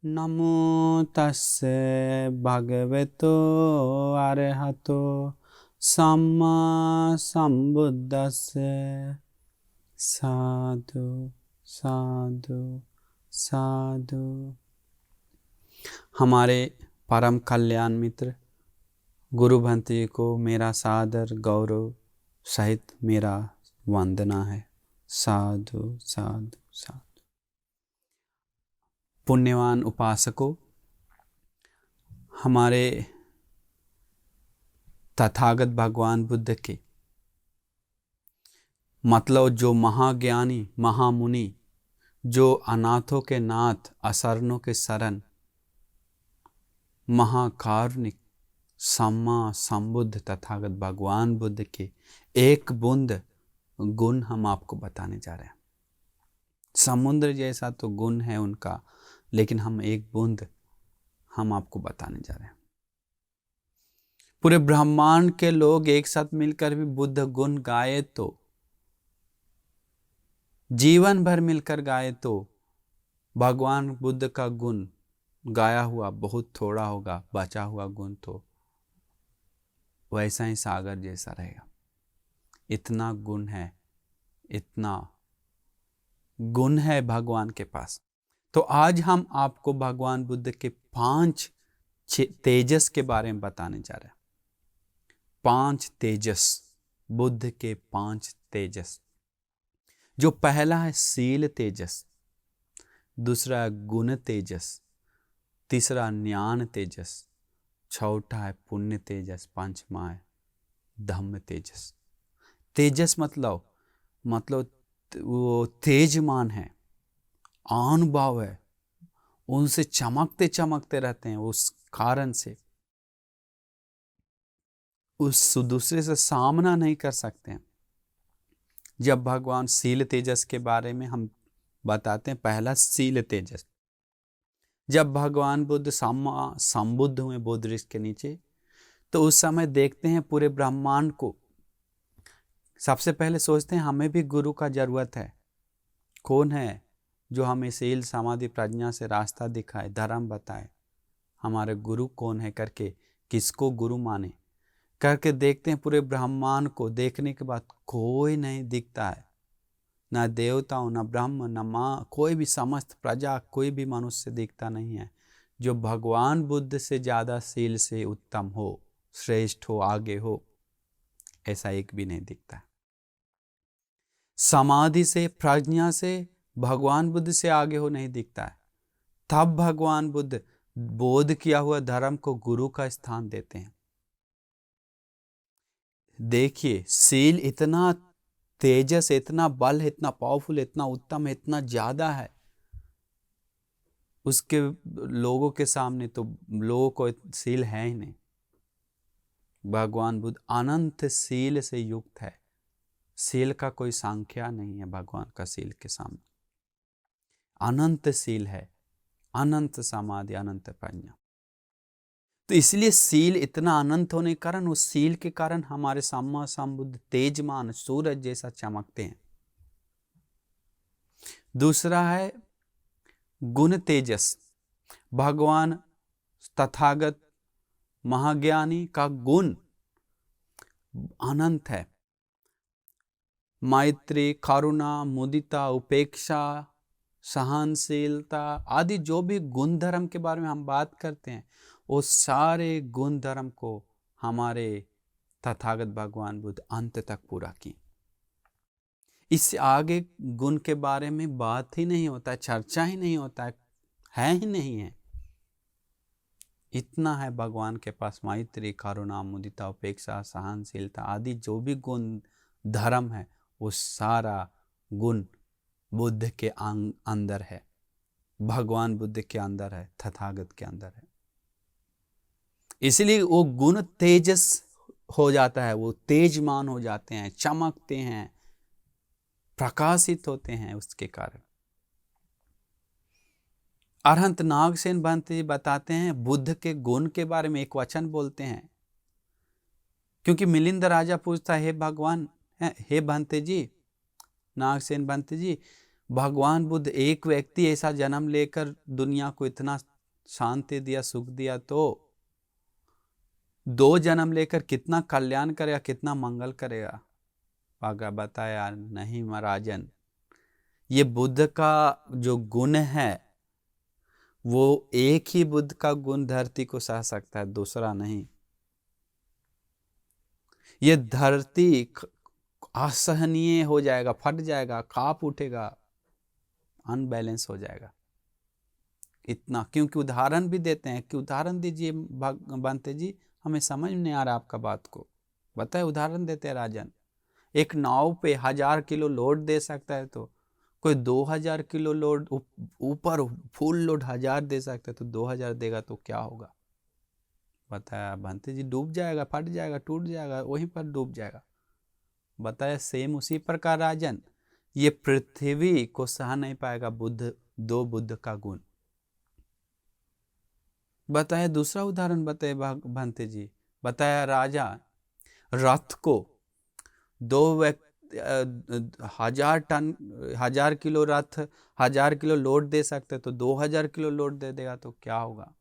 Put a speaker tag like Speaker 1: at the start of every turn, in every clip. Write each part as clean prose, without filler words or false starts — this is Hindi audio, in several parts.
Speaker 1: नमो तस्से भगवतो अरहतो सम्मा संबुद्दस्से। साधु साधु साधु। हमारे परम कल्याण मित्र गुरु भंत जी को मेरा सादर गौरव सहित मेरा वंदना है। साधु साधु साधु। पुण्यवान उपासकों, हमारे तथागत भगवान बुद्ध के मतलब जो महाज्ञानी महामुनि, जो अनाथों के नाथ असरणों के शरण, महाकारुणिक सम्मा संबुद्ध तथागत भगवान बुद्ध के एक बूंद गुण हम आपको बताने जा रहे हैं। समुद्र जैसा तो गुण है उनका, लेकिन हम एक बूंद हम आपको बताने जा रहे हैं। पूरे ब्रह्मांड के लोग एक साथ मिलकर भी बुद्ध गुण गाए तो, जीवन भर मिलकर गाए तो भगवान बुद्ध का गुण गाया हुआ बहुत थोड़ा होगा, बचा हुआ गुण तो वैसा ही सागर जैसा रहेगा। इतना गुण है, इतना गुण है भगवान के पास। तो आज हम आपको भगवान बुद्ध के 5 तेजस के बारे में बताने जा रहे हैं। 5 तेजस, बुद्ध के 5 तेजस। जो पहला है शील तेजस, दूसरा है गुण तेजस, तीसरा ज्ञान तेजस, चौथा है पुण्य तेजस, पांचवा है धम्म तेजस। तेजस मतलब वो तेजमान है, अनुभव है, उनसे चमकते चमकते रहते हैं। उस कारण से उस दूसरे से सामना नहीं कर सकते हैं। जब भगवान शील तेजस के बारे में हम बताते हैं, पहला शील तेजस, जब भगवान बुद्ध सम्मा संबुद्ध हुए बोध वृक्ष के नीचे, तो उस समय देखते हैं पूरे ब्रह्मांड को। सबसे पहले सोचते हैं हमें भी गुरु का जरूरत है। कौन है जो हमें शील समाधि प्रज्ञा से रास्ता दिखाए, धर्म बताए? हमारे गुरु कौन है करके, किसको गुरु माने करके देखते हैं पूरे ब्रह्मांड को। देखने के बाद कोई नहीं दिखता है, ना देवताओं, ना ब्रह्म, ना माँ, कोई भी समस्त प्रजा, कोई भी मनुष्य दिखता नहीं है जो भगवान बुद्ध से ज़्यादा शील से उत्तम हो, श्रेष्ठ हो, आगे हो। ऐसा एक भी नहीं दिखता है। समाधि से प्रज्ञा से भगवान बुद्ध से आगे हो नहीं दिखता है। तब भगवान बुद्ध बोध किया हुआ धर्म को गुरु का स्थान देते हैं। देखिए, शील इतना तेजस, इतना बल, इतना पावरफुल, इतना उत्तम, इतना ज्यादा है उसके लोगों के सामने, तो लोगों को शील है ही नहीं। भगवान बुद्ध अनंत शील से युक्त है। शील का कोई संख्या नहीं है भगवान का शील के सामने। अनंत शील है, अनंत समाधि, अनंत प्रज्ञा। तो इसलिए शील इतना अनंत होने के कारण, उस शील के कारण हमारे सम्मा संबुद्ध तेजमान सूरज जैसा चमकते हैं। दूसरा है गुण तेजस। भगवान तथागत महाज्ञानी का गुण अनंत है। मैत्री, करुणा, मुदिता, उपेक्षा, सहनशीलता आदि जो भी गुण धर्म के बारे में हम बात करते हैं, वो सारे गुण धर्म को हमारे तथागत भगवान बुद्ध अंत तक पूरा किए। इससे आगे गुण के बारे में बात ही नहीं होता है, चर्चा ही नहीं होता है ही नहीं है। इतना है भगवान के पास। मैत्री, करुणा, मुदिता, उपेक्षा, सहनशीलता आदि जो भी गुण धर्म है, वो सारा गुण बुद्ध के अंदर है, भगवान बुद्ध के अंदर है, तथागत के अंदर है। इसलिए वो गुण तेजस हो जाता है, वो तेजमान हो जाते हैं, चमकते हैं, प्रकाशित होते हैं उसके कारण। अरहंत नागसेन भंत जी बताते हैं बुद्ध के गुण के बारे में, एक वचन बोलते हैं। क्योंकि मिलिंद राजा पूछता है, हे भगवान, हे भंत जी, नागसेन भंत जी, भगवान बुद्ध एक व्यक्ति ऐसा जन्म लेकर दुनिया को इतना शांति दिया, सुख दिया, तो 2 जन्म लेकर कितना कल्याण करेगा, कितना मंगल करेगा। आगे बताया नहीं महाराजन, ये बुद्ध का जो गुण है वो एक ही बुद्ध का गुण धरती को सह सकता है, दूसरा नहीं। ये धरती असहनीय हो जाएगा, फट जाएगा, कांप उठेगा, अनबैलेंस हो जाएगा इतना। क्योंकि उदाहरण भी देते हैं कि उदाहरण दीजिए बंते जी, हमें समझ नहीं आ रहा आपका बात को, बताए। उदाहरण देते हैं राजन, एक नाव पे 1000 किलो लोड दे सकता है, तो कोई 2000 किलो लोड ऊपर फुल लोड 1000 दे सकता है, तो 2000 देगा तो क्या होगा बताया बंते जी? डूब जाएगा, फट जाएगा, टूट जाएगा, वहीं पर डूब जाएगा। बताया सेम उसी प्रकार राजन, ये पृथ्वी को सह नहीं पाएगा बुद्ध, 2 बुद्ध का गुण। बताया दूसरा उदाहरण बताए बंते जी, बताया राजा रथ को 1000 किलो रथ 1000 किलो लोड दे सकते, तो 2000 किलो लोड दे देगा तो क्या होगा?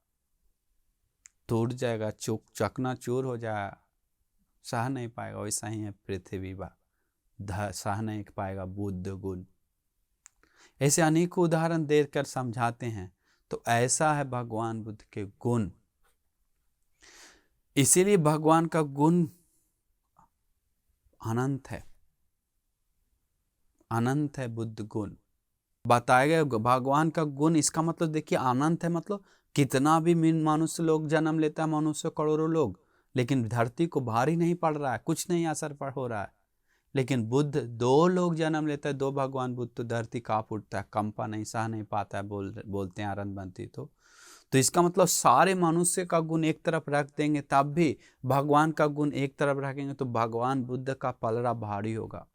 Speaker 1: टूट जाएगा, चकनाचूर हो जाएगा, सह नहीं पाएगा। वैसा ही है पृथ्वी सह नहीं पाएगा बुद्ध गुण। ऐसे अनेकों उदाहरण देकर समझाते हैं। तो ऐसा है भगवान बुद्ध के गुण। इसीलिए भगवान का गुण अनंत है, अनंत है बुद्ध गुण बताया गया। भगवान का गुण, इसका मतलब देखिए अनंत है, मतलब कितना भी मनुष्य लोग जन्म लेता है, मनुष्य करोड़ों लोग, लेकिन धरती को भारी नहीं पड़ रहा है, कुछ नहीं असर हो रहा है। लेकिन बुद्ध 2 लोग जन्म लेता है, 2 भगवान बुद्ध, तो धरती कांप उठता है, कंपा नहीं सह नहीं पाता है, बोलते हैं आनंद बनती। तो इसका मतलब सारे मनुष्य का गुण एक तरफ रख देंगे, तब भी भगवान का गुण एक तरफ रखेंगे तो भगवान बुद्ध का पलड़ा भारी होगा।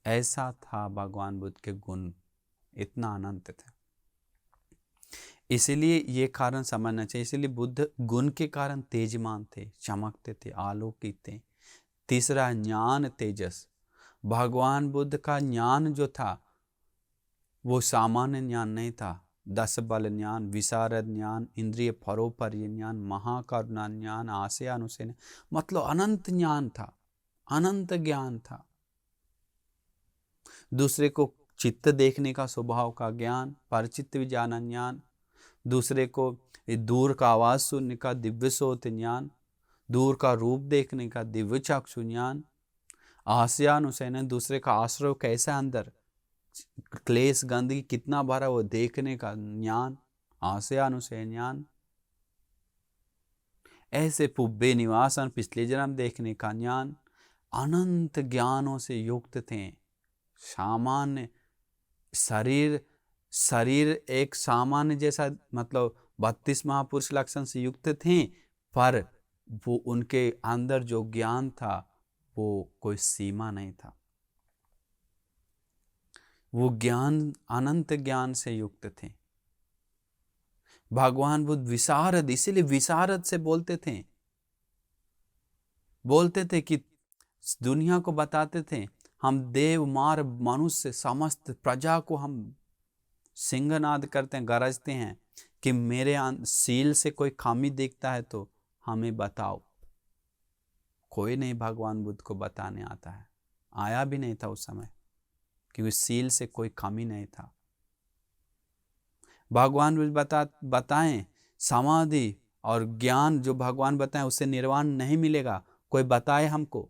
Speaker 1: ऐसा था भगवान बुद्ध के गुण, इतना अनंत थे। इसीलिए ये कारण समझना चाहिए। इसीलिए बुद्ध गुण के कारण तेजमान थे, चमकते थे, आलोकित थे। तीसरा ज्ञान तेजस, भगवान बुद्ध का ज्ञान जो था वो सामान्य ज्ञान नहीं था। 10 बल ज्ञान, विशारद ज्ञान, इंद्रिय परोपर्य ज्ञान, महाकरुणा ज्ञान, आशय अनुशय, मतलब अनंत ज्ञान था, अनंत ज्ञान था। दूसरे को चित्त देखने का स्वभाव का ज्ञान, परचित्त विजाना ज्ञान, दूसरे को दूर का आवाज सुनने का दिव्य सोत ज्ञान, दूर का रूप देखने का दिव्य चक्षु ज्ञान, आशयानुशयन, दूसरे का आश्रय कैसा अंदर क्लेश गंदगी कितना भरा वो देखने का ज्ञान, आशयानुशय ज्ञान। ऐसे पुब्बे निवासन, पिछले जन्म देखने का ज्ञान, अनंत ज्ञानों से युक्त थे। सामान्य शरीर एक सामान्य जैसा, मतलब 32 महापुरुष लक्षण से युक्त थे, पर वो उनके अंदर जो ज्ञान था वो कोई सीमा नहीं था। वो ज्ञान अनंत ज्ञान से युक्त थे। भगवान बुद्ध विशारद, इसीलिए विशारद से बोलते थे कि दुनिया को बताते थे, हम देव मार मनुष्य समस्त प्रजा को हम सिंहनाद करते हैं, गरजते हैं कि मेरे सील से कोई खामी दिखता है तो हमें बताओ। कोई नहीं भगवान बुद्ध को बताने आता है, आया भी नहीं था उस समय, क्योंकि सील से कोई खामी नहीं था। भगवान बुद्ध बताएं समाधि और ज्ञान जो भगवान बताएं उससे निर्वाण नहीं मिलेगा। कोई बताए हमको,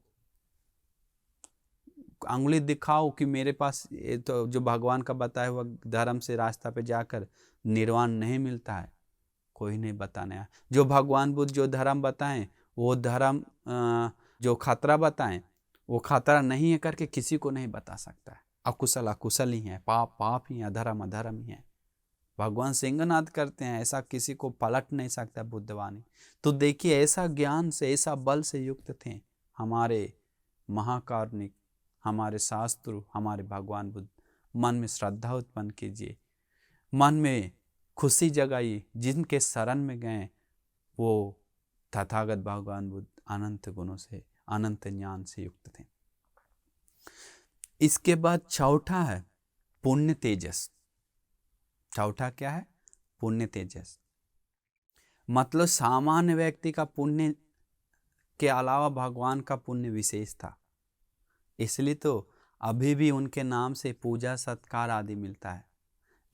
Speaker 1: अंगुली दिखाओ कि मेरे पास तो जो भगवान का बताया हुआ धर्म से रास्ता पे जाकर निर्वाण नहीं मिलता है। कोई नहीं बताने आया। जो भगवान बुद्ध जो धर्म बताएं वो धर्म जो खतरा बताएं वो खतरा नहीं है करके किसी को नहीं बता सकता है। अकुशल अकुशल ही है, पाप पाप ही है, अधर्म अधर्म ही है। भगवान सिंहनाद करते हैं, ऐसा किसी को पलट नहीं सकता बुद्धवाणी। तो देखिए ऐसा ज्ञान से, ऐसा बल से युक्त थे हमारे महाकारुणिक, हमारे शास्त्र, हमारे भगवान बुद्ध। मन में श्रद्धा उत्पन्न कीजिए, मन में खुशी जगाइए। जिनके शरण में गए वो तथागत भगवान बुद्ध अनंत गुणों से, अनंत ज्ञान से युक्त थे। इसके बाद चौथा है पुण्य तेजस। चौथा क्या है? पुण्य तेजस। मतलब सामान्य व्यक्ति का पुण्य के अलावा भगवान का पुण्य विशेष था, इसलिए तो अभी भी उनके नाम से पूजा सत्कार आदि मिलता है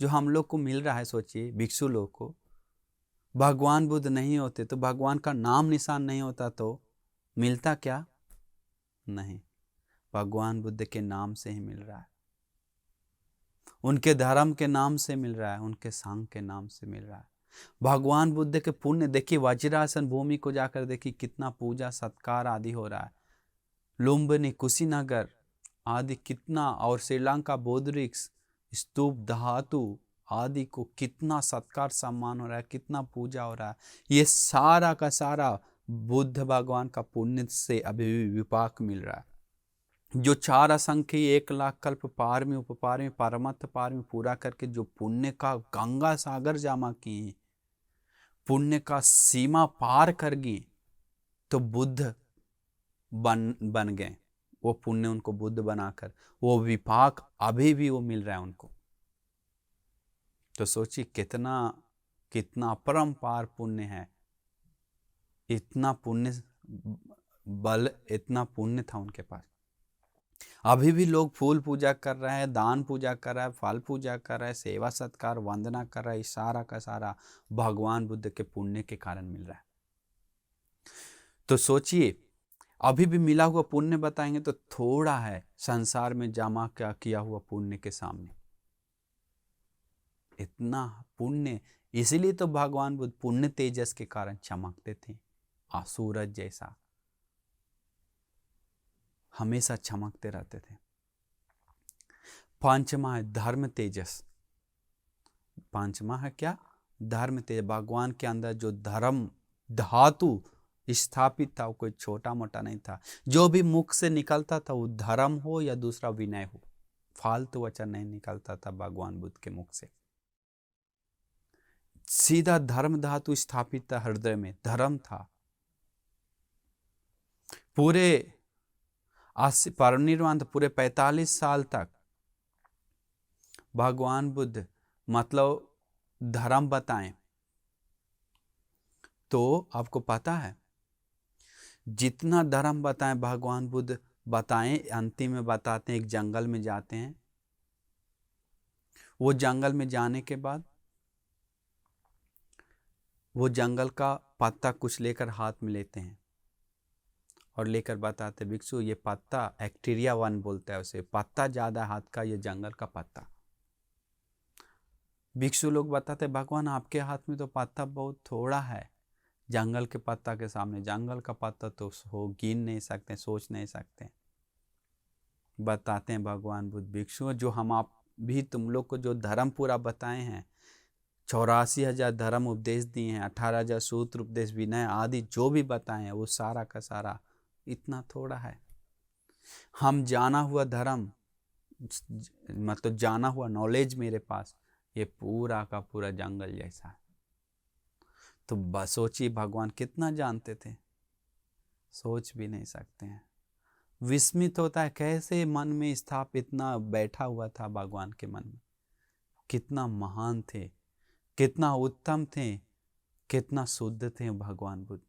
Speaker 1: जो हम लोग को मिल रहा है। सोचिए भिक्षु लोग को, भगवान बुद्ध नहीं होते तो, भगवान का नाम निशान नहीं होता तो मिलता क्या? नहीं, भगवान बुद्ध के नाम से ही मिल रहा है, उनके धर्म के नाम से मिल रहा है, उनके संघ के नाम से मिल रहा है। भगवान बुद्ध के पुण्य देखिए, वज्रासन भूमि को जाकर देखिए कितना पूजा सत्कार आदि हो रहा है। लुम्बिनी, कुशीनगर आदि कितना, और श्रीलंका बौद्धिक स्तूप धातु आदि को कितना सत्कार सम्मान हो रहा है, कितना पूजा हो रहा है। ये सारा का सारा बुद्ध भगवान का पुण्य से अभी भी विपाक मिल रहा है। जो 4 असंख्य 1 लाख कल्प पार में उपपार में परमत्थ पार में पूरा करके जो पुण्य का गंगा सागर जमा किए, पुण्य का सीमा पार कर गए, तो बुद्ध बन गए। वो पुण्य उनको बुद्ध बनाकर वो विपाक अभी भी वो मिल रहा है उनको। तो सोचिए कितना कितना अपरंपार पुण्य है, इतना पुण्य बल, इतना पुण्य था उनके पास। अभी भी लोग फूल पूजा कर रहे हैं, दान पूजा कर रहा है, फल पूजा कर रहा है, सेवा सत्कार वंदना कर रहा है, सारा का सारा भगवान बुद्ध के पुण्य के कारण मिल रहा है। तो सोचिए अभी भी मिला हुआ पुण्य बताएंगे तो थोड़ा है संसार में जमा किया हुआ पुण्य के सामने। इतना पुण्य, इसीलिए तो भगवान बुद्ध पुण्य तेजस के कारण चमकते थे, सूरज जैसा हमेशा चमकते रहते थे। पांचवा है धर्म तेजस। पांचवा है क्या? धर्म तेजस। भगवान के अंदर जो धर्म धातु स्थापित था वो कोई छोटा मोटा नहीं था। जो भी मुख से निकलता था वो धर्म हो या दूसरा विनय हो, फालतू वचन नहीं निकलता था भगवान बुद्ध के मुख से। सीधा धर्म धातु स्थापित था हृदय में, धर्म था। पूरे परिनिर्वाण पूरे 45 साल तक भगवान बुद्ध मतलब धर्म बताएं। तो आपको पता है जितना धर्म बताएं भगवान बुद्ध बताएं, अंतिम में बताते हैं एक जंगल में जाते हैं। वो जंगल में जाने के बाद वो जंगल का पत्ता कुछ लेकर हाथ में लेते हैं और लेकर बताते भिक्षु ये पत्ता एक्टीरिया 1 बोलता है उसे, पत्ता ज्यादा हाथ का, ये जंगल का पत्ता। भिक्षु लोग बताते भगवान आपके हाथ में तो पत्ता बहुत थोड़ा है जंगल के पत्ता के सामने, जंगल का पत्ता तो हो गिन नहीं सकते, सोच नहीं सकते। बताते हैं भगवान बुद्ध भिक्षु जो हम आप भी तुम लोग को जो धर्म पूरा बताए हैं, 84,000 धर्म उपदेश दिए हैं, 18,000 सूत्र उपदेश विनय आदि जो भी बताए हैं वो सारा का सारा इतना थोड़ा है। हम जाना हुआ धर्म मतलब जाना हुआ नॉलेज मेरे पास ये पूरा का पूरा जंगल जैसा है। तो बस सोचिए भगवान कितना जानते थे, सोच भी नहीं सकते हैं। विस्मित होता है कैसे मन में स्थापित इतना बैठा हुआ था भगवान के मन में, कितना महान थे, कितना उत्तम थे, कितना शुद्ध थे भगवान बुद्ध।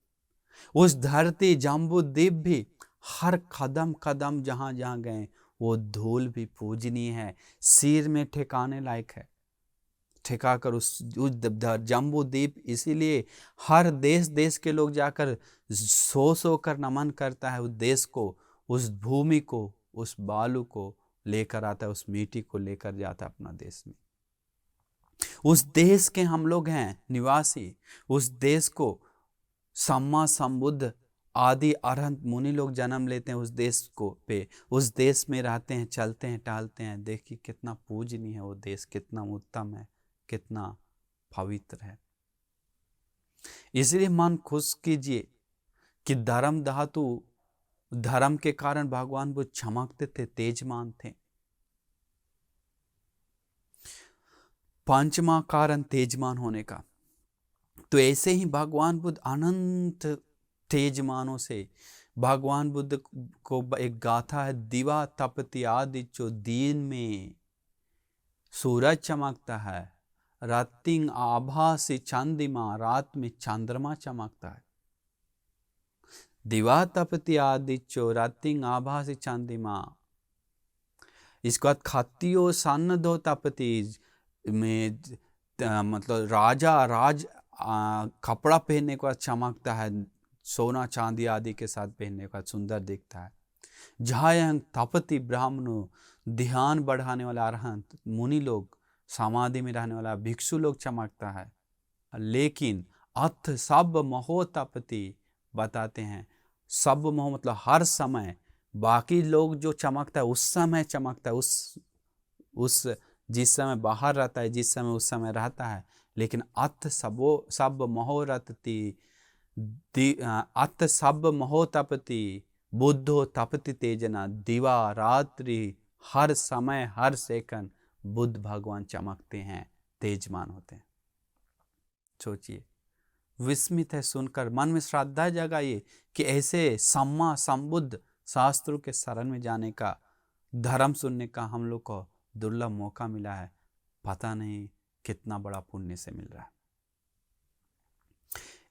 Speaker 1: उस धरती जम्बूद्वीप भी हर कदम कदम जहां जहां गए वो धूल भी पूजनीय है, सिर में ठिकाने लायक है, ठिकाकर उस जम्बूद्वीप। इसीलिए हर देश देश के लोग जाकर सो कर नमन करता है उस देश को, उस भूमि को, उस बालू को लेकर आता है, उस मिट्टी को लेकर जाता है अपना देश में। उस देश के हम लोग हैं निवासी, उस देश को सम्मा संबुद्ध आदि अरहंत मुनि लोग जन्म लेते हैं उस देश को पे, उस देश में रहते हैं, चलते हैं, टहलते हैं। देखिए कितना पूजनीय है वो देश, कितना उत्तम है, कितना पवित्र है। इसलिए मन खुश कीजिए कि धर्म धातु, धर्म के कारण भगवान वो चमकते थे, तेजमान थे। पांचवा कारण तेजमान होने का, तो ऐसे ही भगवान बुद्ध अनंत तेजमानों से भगवान बुद्ध को एक गाथा है, दिवा तपति आदि जो दिन में सूरज चमकता है, रातिंग आभा से चंद्रमा, रात में चंद्रमा चमकता है। दिवा तपति आदित्यो रातिंग आभा से चंद्रमा। इसके बाद खत्तियो सन्नदो तपति में मतलब राज कपड़ा पहनने के बाद चमकता है, सोना चांदी आदि के साथ पहनने के बाद सुंदर दिखता है। जहाँ तपति ब्राह्मणों, ध्यान बढ़ाने वाला अरहंत मुनि लोग, समाधि में रहने वाला भिक्षु लोग चमकता है। लेकिन अथ सब महो तपति बताते हैं, सब महो मतलब हर समय, बाकी लोग जो चमकता है उस समय चमकता है, उस जिस समय बाहर रहता है, जिस समय उस समय रहता है। लेकिन अथ सब महो रतति, अथ सब महो तपति बुद्धो तपति तेजना। दिवा रात्रि हर समय हर सेकंड बुद्ध भगवान चमकते हैं, तेजमान होते हैं। सोचिए, विस्मित है सुनकर, मन में श्रद्धा जगाइए कि ऐसे सम्मा संबुद्ध शास्त्रों के शरण में जाने का, धर्म सुनने का हम लोग को दुर्लभ मौका मिला है। पता नहीं कितना बड़ा पुण्य से मिल रहा है।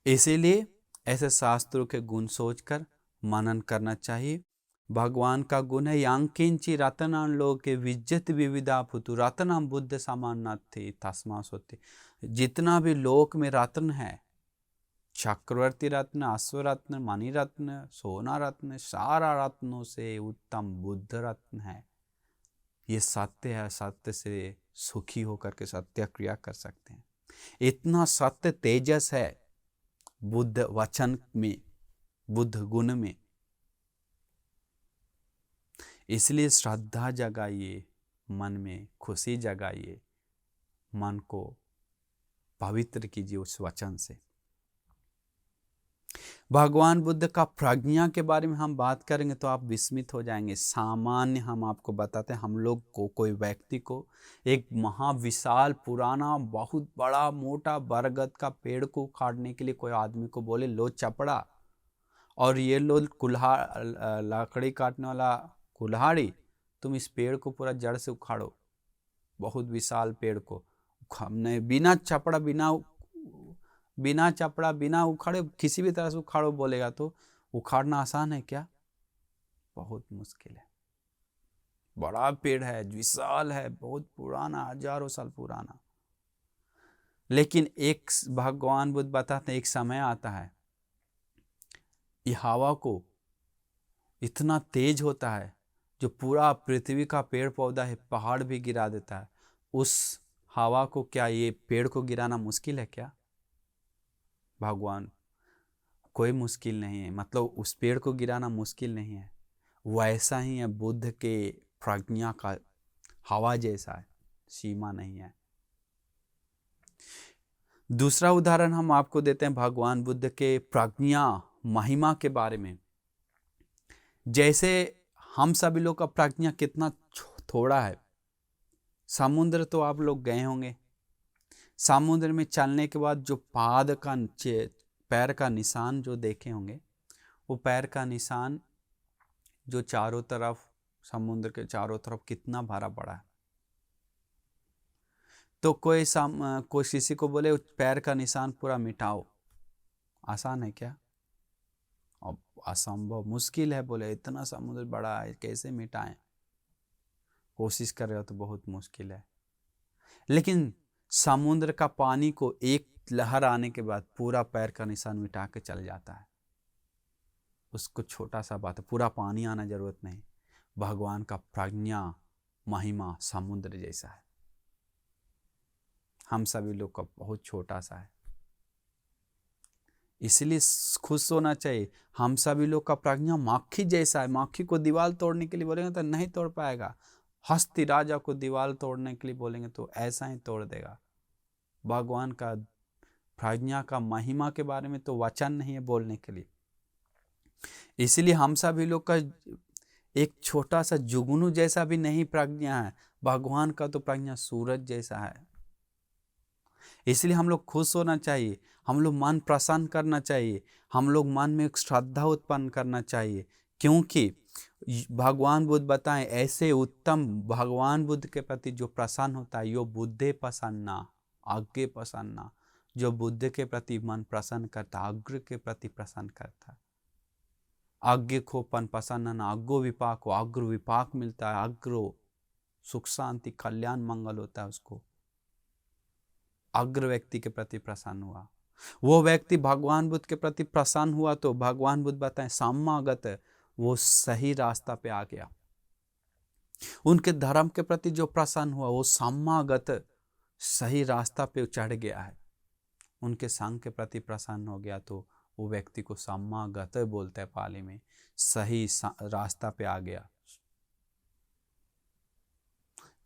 Speaker 1: इसीलिए ऐसे शास्त्रों के गुण सोचकर मनन करना चाहिए। भगवान का गुण है यांकिंची रतनान लोके विज्जत विविधा पुतु, रतनाम बुद्ध समान थे तस्मा सोते। जितना भी लोक में रत्न है, चक्रवर्ती रत्न, अश्व रत्न, मणि रत्न, सोना रत्न, सारा रत्नों से उत्तम बुद्ध रत्न है। ये सत्य है, सत्य से सुखी होकर के सत्य क्रिया कर सकते हैं। इतना सत्य तेजस है बुद्ध वचन में, बुद्ध गुण में। इसलिए श्रद्धा जगाइए, मन में खुशी जगाइए, मन को पवित्र कीजिए उस वचन से। भगवान बुद्ध का प्रज्ञा के बारे में हम बात करेंगे तो आप विस्मित हो जाएंगे। सामान्य हम आपको बताते हैं, हम लोग को, कोई व्यक्ति को एक महाविशाल पुराना बहुत बड़ा मोटा बरगद का पेड़ को उखाड़ने के लिए कोई आदमी को बोले लो चपड़ा और ये लो लकड़ी काटने वाला कुल्हाड़ी, तुम इस पेड़ को पूरा जड़ से उखाड़ो, बहुत विशाल पेड़ को हमने बिना चपड़ा बिना उखाड़े किसी भी तरह से उखाड़ो बोलेगा तो उखाड़ना आसान है क्या? बहुत मुश्किल है। बड़ा पेड़ है, विशाल है, बहुत पुराना, हजारों साल पुराना। लेकिन एक भगवान बुद्ध बताते हैं, एक समय आता है ये हवा को इतना तेज होता है जो पूरा पृथ्वी का पेड़ पौधा है, पहाड़ भी गिरा देता है। उस हवा को क्या ये पेड़ को गिराना मुश्किल है क्या? भगवान, कोई मुश्किल नहीं है, मतलब उस पेड़ को गिराना मुश्किल नहीं है। वैसा ही है बुद्ध के प्रज्ञा का, हवा जैसा है, सीमा नहीं है। दूसरा उदाहरण हम आपको देते हैं भगवान बुद्ध के प्रज्ञा महिमा के बारे में। जैसे हम सभी लोग का प्रज्ञा कितना थोड़ा है। समुद्र तो आप लोग गए होंगे, समुद्र में चलने के बाद जो पैर का निशान जो देखे होंगे, वो पैर का निशान जो चारों तरफ, समुद्र के चारों तरफ कितना भरा पड़ा है। तो कोई किसी को बोले पैर का निशान पूरा मिटाओ, आसान है क्या? अब असंभव, मुश्किल है। बोले इतना समुद्र बड़ा है, कैसे मिटाएं? कोशिश कर रहे हो तो बहुत मुश्किल है। लेकिन समुद्र का पानी को एक लहर आने के बाद पूरा पैर का निशान मिटा के चल जाता है। उसको छोटा सा बात है, पूरा पानी आना जरूरत नहीं। भगवान का प्रज्ञा महिमा समुद्र जैसा है, हम सभी लोग का बहुत छोटा सा है। इसलिए खुश होना चाहिए। हम सभी लोग का प्रज्ञा माखी जैसा है। माखी को दीवार तोड़ने के लिए बोलेंगे तो नहीं तोड़ पाएगा। हस्ती राजा को दीवार तोड़ने के लिए बोलेंगे तो ऐसा ही तोड़ देगा। भगवान का प्रज्ञा का महिमा के बारे में तो वचन नहीं है बोलने के लिए। इसलिए हम सभी लोग का एक छोटा सा जुगनू जैसा भी नहीं प्रज्ञा है। भगवान का तो प्रज्ञा सूरज जैसा है। इसलिए हम लोग खुश होना चाहिए। हम लोग मन प्रसन्न करना चाहिए, हम लोग मन में एक श्रद्धा उत्पन्न करना चाहिए, क्योंकि भगवान बुद्ध बताएं ऐसे उत्तम भगवान बुद्ध के प्रति जो प्रसन्न होता है यो बुद्धे प्रसन्ना आज्ञे प्रसन्ना, जो बुद्ध के प्रति मन प्रसन्न करता अग्र के प्रति प्रसन्न करता। आज्ञे खोपन प्रसन्न न अग्रो विपाक हो, अग्र विपाक मिलता है, अग्रो सुख शांति कल्याण मंगल होता है उसको। अग्र व्यक्ति के प्रति प्रसन्न हुआ, वो व्यक्ति भगवान बुद्ध के प्रति प्रसन्न हुआ तो भगवान बुद्ध बताएं सम्मागत, वो सही रास्ता पे आ गया। उनके धर्म के प्रति जो प्रसन्न हुआ वो सम्मागत सही रास्ता पे चढ़ गया है। उनके संघ के प्रति प्रसन्न हो गया तो वो व्यक्ति को सम्मागत बोलते हैं पाली में, सही रास्ता पे आ गया।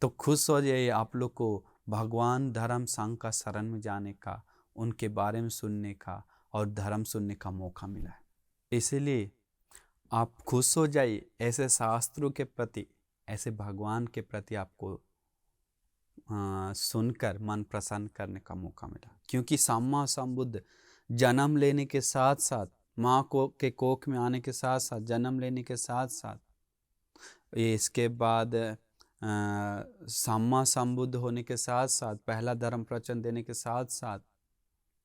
Speaker 1: तो खुश हो जाइए आप लोग को भगवान धर्म संघ का शरण में जाने का, उनके बारे में सुनने का और धर्म सुनने का मौका मिला है। इसलिए आप खुश हो जाइए, ऐसे शास्त्रों के प्रति, ऐसे भगवान के प्रति आपको सुनकर मन प्रसन्न करने का मौका मिला। क्योंकि सम्मा संबुद्ध जन्म लेने के साथ साथ, माँ को के कोख में आने के साथ साथ, जन्म लेने के साथ साथ, इसके बाद सम्मा संबुद्ध होने के साथ साथ, पहला धर्म प्रवचन देने के साथ साथ,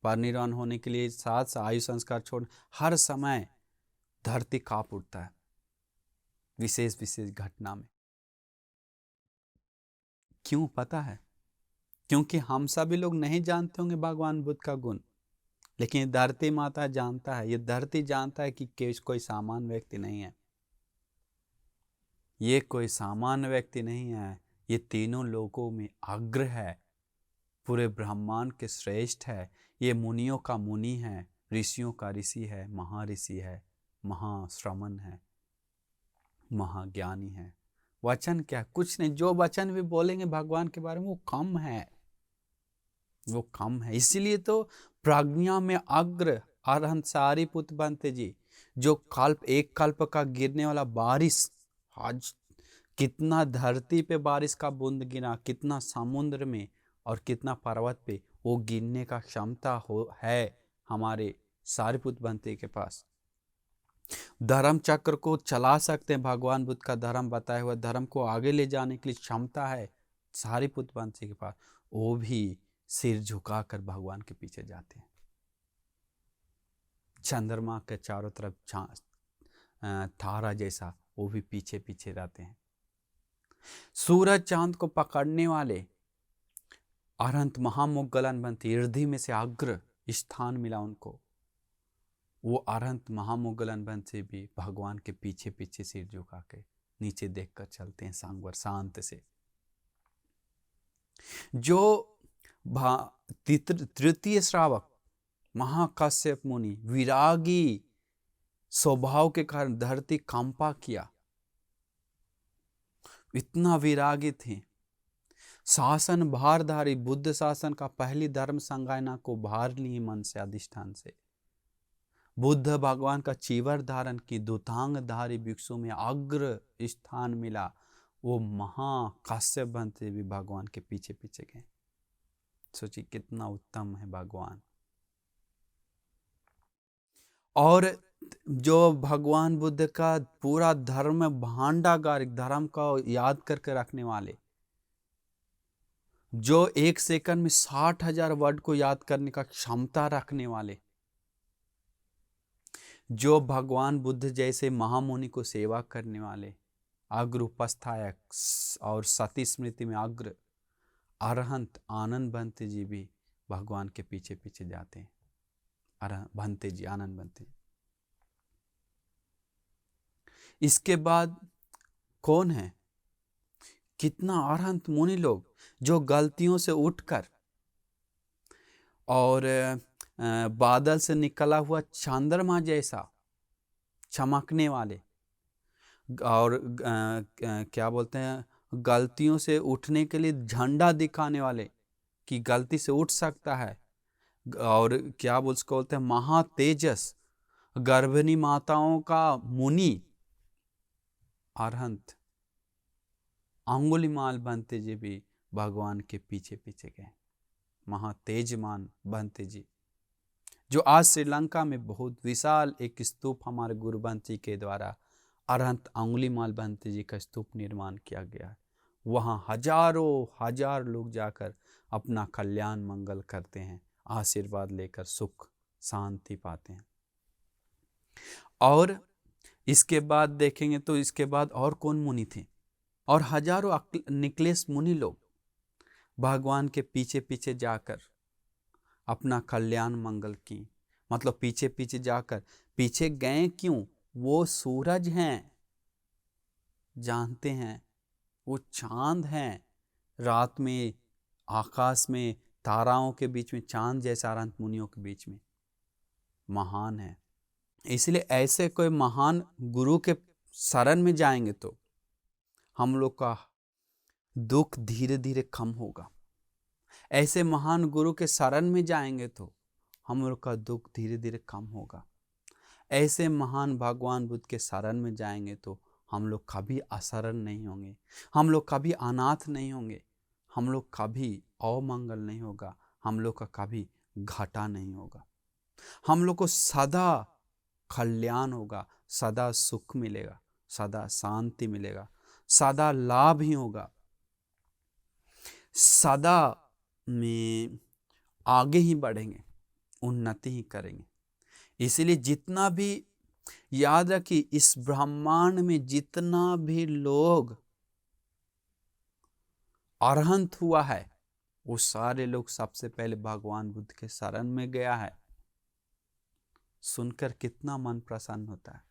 Speaker 1: परिनिर्वाण होने के लिए साथ साथ, आयु संस्कार छोड़, हर समय धरती कांप उठता है विशेष विशेष घटना में। क्यों पता है? क्योंकि हम सभी लोग नहीं जानते होंगे भगवान बुद्ध का गुण, लेकिन धरती माता जानता है। ये धरती जानता है कि कोई सामान्य व्यक्ति नहीं है, ये कोई सामान्य व्यक्ति नहीं है, ये तीनों लोकों में अग्र है, पूरे ब्रह्मांड के श्रेष्ठ है, ये मुनियों का मुनि है, ऋषियों का ऋषि है, महाऋषि है, महाश्रमण है, महाज्ञानी है। वचन क्या, कुछ नहीं, जो वचन भी बोलेंगे भगवान के बारे में वो कम है, वो कम है। इसीलिए तो प्रज्ञा में अग्र अरहंत सारिपुत्र बनते जी, जो कल्प एक कल्प का गिरने वाला बारिश, आज कितना धरती पे बारिश का बूंद गिरा, कितना समुद्र में और कितना पर्वत पे, वो गिरने का क्षमता है हमारे सारिपुत्र बनते के पास। धर्म चक्र को चला सकते हैं, भगवान बुद्ध का धर्म बताया हुआ धर्म को आगे ले जाने के लिए क्षमता है सारिपुत्र बनते के पास। वो भी सिर झुकाकर भगवान के पीछे जाते हैं। चंद्रमा के चारों तरफ तारा जैसा वो भी पीछे पीछे रहते हैं। सूरज चांद को पकड़ने वाले अरहंत महामुगलन बनते, हृदय में से अग्र स्थान मिला उनको। वो अरहंत महामुगलन बन से भी भगवान के पीछे पीछे सिर झुका के नीचे देखकर चलते हैं सांगवर शांत से। जो तृतीय श्रावक महाकाश्यप मुनि विरागी स्वभाव के कारण धरती कंपा किया, इतना विरागी थे। शासन भारधारी बुद्ध शासन का पहली धर्म संगायना को भार लिए मन से अधिष्ठान से। बुद्ध भगवान का चीवर धारण की दुतांग धारी भिक्षु में अग्र स्थान मिला। वो महाकाश्यप बनते भी भगवान के पीछे पीछे गए। सोचिए कितना उत्तम है भगवान। और जो भगवान बुद्ध का पूरा धर्म भांडागार, धर्म का याद करके रखने वाले, जो एक सेकंड में 60,000 वर्ड को याद करने का क्षमता रखने वाले, जो भगवान बुद्ध जैसे महामुनि को सेवा करने वाले, अग्र उपस्थायक और सती स्मृति में अग्र अरहंत आनंद भंते जी भी भगवान के पीछे पीछे जाते हैं। भंते जी, आनंद भंते जी। इसके बाद कौन है? कितना अरहंत मुनि लोग जो गलतियों से उठकर और बादल से निकला हुआ चंद्रमा जैसा चमकने वाले, और क्या बोलते हैं, गलतियों से उठने के लिए झंडा दिखाने वाले कि गलती से उठ सकता है, और क्या बोलते हैं, महातेजस गर्भिणी माताओं का मुनि अरहंत अंगुलीमाल बनते जी भी भगवान के पीछे पीछे गए। महातेजमान बनते जी जो आज श्रीलंका में बहुत विशाल एक स्तूप हमारे गुरुबंत जी के द्वारा अरहंत अंगुलीमाल बंत जी का स्तूप निर्माण किया गया है। वहाँ हजारों हजार लोग जाकर अपना कल्याण मंगल करते हैं, आशीर्वाद लेकर सुख शांति पाते हैं। और इसके बाद देखेंगे तो इसके बाद और कौन मुनि थे, और हजारों निकलेश मुनि लोग भगवान के पीछे पीछे जाकर अपना कल्याण मंगल की, मतलब पीछे पीछे जाकर, पीछे गए क्यों, वो सूरज हैं, जानते हैं, वो चांद हैं, रात में आकाश में ताराओं के बीच में चांद जैसा अनंत मुनियों के बीच में महान है। इसलिए ऐसे कोई महान गुरु के शरण में जाएंगे तो हम लोग का दुख धीरे धीरे कम होगा। ऐसे महान गुरु के शरण में जाएंगे तो हम लोग का दुख धीरे धीरे कम होगा। ऐसे महान भगवान बुद्ध के शरण में जाएंगे तो हम लोग कभी असरण नहीं होंगे, हम लोग कभी अनाथ नहीं होंगे, हम लोग कभी अमंगल नहीं होगा, हम लोग का कभी घाटा नहीं होगा, हम लोग को सदा कल्याण होगा, सदा सुख मिलेगा, सदा शांति मिलेगा, सदा लाभ ही होगा, सदा में आगे ही बढ़ेंगे, उन्नति ही करेंगे। इसलिए जितना भी याद रखिए, इस ब्रह्मांड में जितना भी लोग अरहंत हुआ है वो सारे लोग सबसे पहले भगवान बुद्ध के शरण में गया है। सुनकर कितना मन प्रसन्न होता है।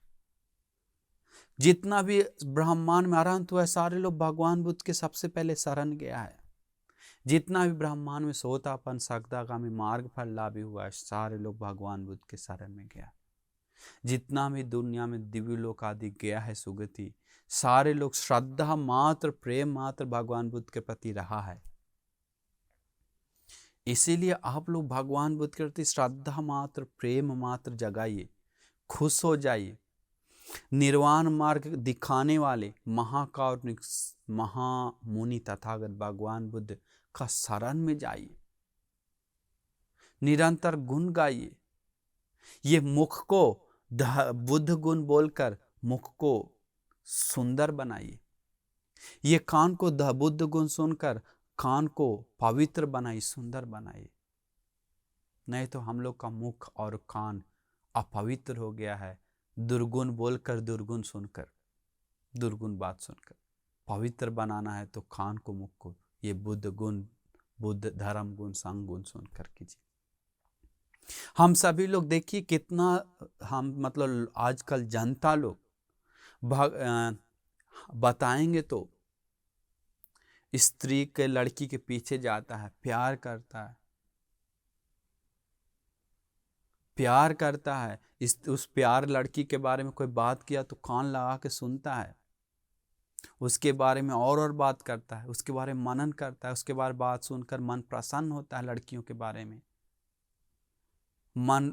Speaker 1: जितना भी ब्रह्मांड में अरहंत हुआ है सारे लोग भगवान बुद्ध के सबसे पहले शरण गया है। जितना भी ब्रह्मांड में सोतापन सकदागामी मार्ग फल लाभी हुआ है सारे लोग भगवान बुद्ध के शरण में गया। जितना भी दुनिया में दिव्य लोक आदि गया है सुगति, सारे लोग श्रद्धा मात्र प्रेम मात्र भगवान बुद्ध के प्रति रहा है। इसीलिए आप लोग भगवान बुद्ध के प्रति श्रद्धा मात्र प्रेम मात्र जगाइए, खुश हो जाइए। निर्वाण मार्ग दिखाने वाले महाकारुणिक महामुनि तथागत भगवान बुद्ध का शरण में जाइए, निरंतर गुण गाइए। ये मुख को बुद्ध गुण बोलकर मुख को सुंदर बनाइए। ये कान को बुद्ध गुण सुनकर कान को पवित्र बनाइए, सुंदर बनाइए। नहीं तो हम लोग का मुख और कान अपवित्र हो गया है, दुर्गुण बोलकर, दुर्गुण सुनकर, दुर्गुण बात सुनकर। पवित्र बनाना है तो कान को, मुख को ये बुद्ध गुण, बुद्ध धर्म गुण, संग गुण सुनकर कीजिए। हम सभी लोग देखिए कितना हम मतलब आजकल जनता लोग बताएंगे तो स्त्री के लड़की के पीछे जाता है, प्यार करता है, प्यार करता है। उस प्यार लड़की के बारे में कोई बात किया तो कान लगा के सुनता है, उसके बारे में और बात करता है, उसके बारे में मनन करता है, उसके बारे में बात सुनकर मन प्रसन्न होता है, लड़कियों के बारे में मन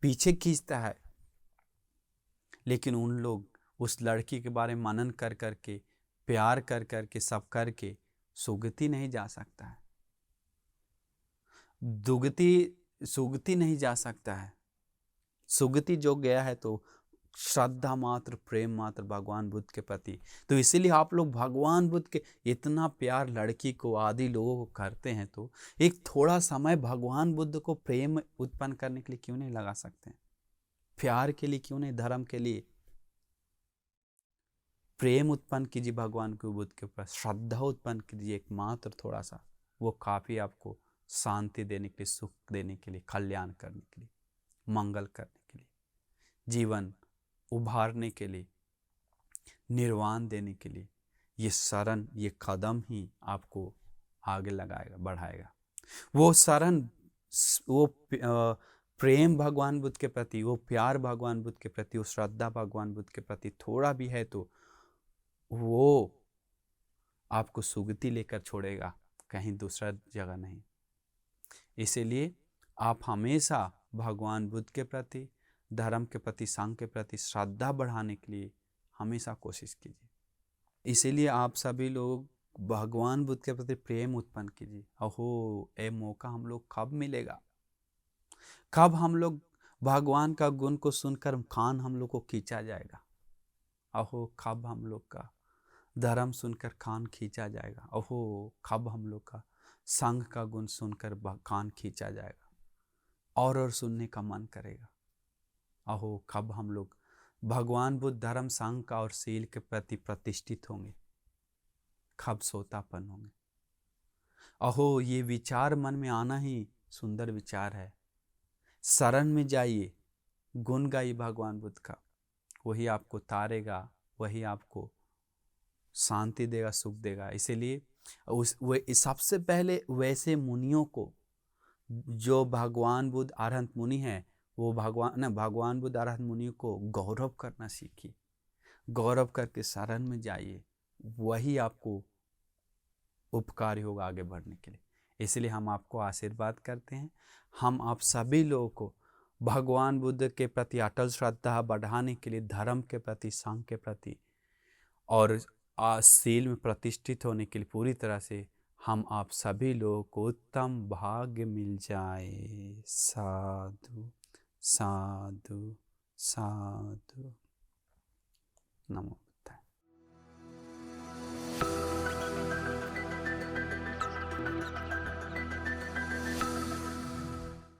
Speaker 1: पीछे खींचता है। लेकिन उन लोग उस लड़की के बारे में मनन कर करके, प्यार कर करके, सब करके सुगति नहीं जा सकता है, सुगति नहीं जा सकता है। सुगति जो गया है तो श्रद्धा मात्र प्रेम मात्र भगवान बुद्ध के प्रति। तो इसीलिए आप लोग भगवान बुद्ध के इतना प्यार लड़की को आदि लोगों को करते हैं तो एक थोड़ा समय भगवान बुद्ध को प्रेम उत्पन्न करने के लिए क्यों नहीं लगा सकते हैं? प्यार के लिए क्यों नहीं, धर्म के लिए प्रेम उत्पन्न कीजिए भगवान के बुद्ध के ऊपर, श्रद्धा उत्पन्न कीजिए एक मात्र थोड़ा सा, वो काफ़ी आपको शांति देने के लिए, सुख देने के लिए, कल्याण करने के लिए, मंगल करने के लिए, जीवन उभारने के लिए, निर्वाण देने के लिए ये शरण, ये कदम ही आपको आगे लगाएगा, बढ़ाएगा। वो शरण, वो प्रेम भगवान बुद्ध के प्रति, वो प्यार भगवान बुद्ध के प्रति, वो श्रद्धा भगवान बुद्ध के प्रति थोड़ा भी है तो वो आपको सुगति लेकर छोड़ेगा, कहीं दूसरा जगह नहीं। इसीलिए आप हमेशा भगवान बुद्ध के प्रति, धर्म के प्रति, संघ के प्रति श्रद्धा बढ़ाने के लिए हमेशा कोशिश कीजिए। इसीलिए आप सभी लोग भगवान बुद्ध के प्रति प्रेम उत्पन्न कीजिए। अहो, ये मौका हम लोग कब मिलेगा? कब हम लोग भगवान का गुण को सुनकर कान हम लोग को खींचा जाएगा? अहो कब हम लोग का धर्म सुनकर कान खींचा जाएगा? अहो कब हम लोग का संघ का गुण सुनकर कान खींचा जाएगा और सुनने का मन करेगा? अहो कब हम लोग भगवान बुद्ध धर्म संघ का और शील के प्रति प्रतिष्ठित होंगे? कब सोतापन होंगे? अहो ये विचार मन में आना ही सुंदर विचार है। शरण में जाइए, गुण गाइए भगवान बुद्ध का, वही आपको तारेगा, वही आपको शांति देगा, सुख देगा। इसीलिए सबसे पहले वैसे मुनियों को, जो भगवान बुद्ध अरहंत मुनि हैं, वो भगवान बुद्ध अरहंत मुनि को गौरव करना सीखिए। गौरव करके शरण में जाइए, वही आपको उपकारी होगा आगे बढ़ने के लिए। इसलिए हम आपको आशीर्वाद करते हैं। हम आप सभी लोगों को भगवान बुद्ध के प्रति अटल श्रद्धा बढ़ाने के लिए, धर्म के प्रति, संघ के प्रति और शील में प्रतिष्ठित होने के लिए पूरी तरह से हम आप सभी लोगों को उत्तम भाग्य मिल जाए। साधु साधु साधु। नमो।